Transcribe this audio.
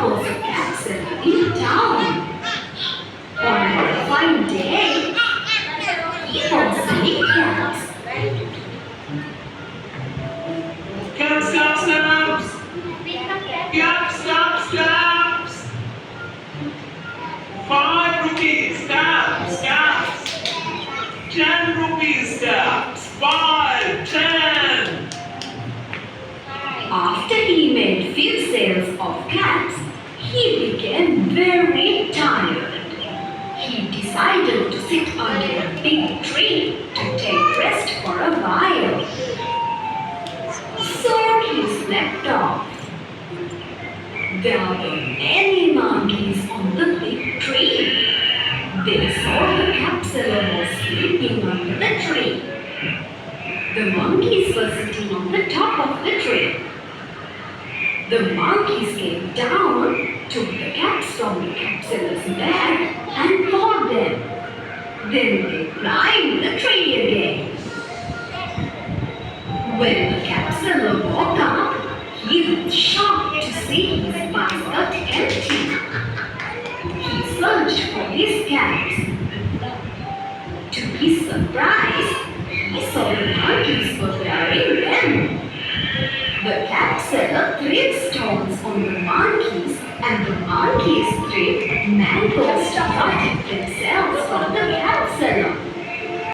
was a capsule in town. On a fine day, he was selling caps. Caps, caps, caps! Caps, caps, caps! 5 rupees, caps, caps! 10 rupees, caps! 5, 10! After he made few sales of caps, he became very tired. He decided to sit under a big tree to take rest for a while. So he slept off. There were many monkeys on the big tree. They saw the cap seller was sleeping under the tree. The monkeys were sitting on the top of the tree. The monkeys came down, took the caps from the cap seller's bag and bought them. Then they climbed the tree again. When the cap seller woke up, he was shocked to see his basket empty. He searched for his caps. To his surprise, he saw the monkeys were wearing them. The cap seller threw stones on the monkeys and the monkeys threw mangoes to protect themselves from the cap seller.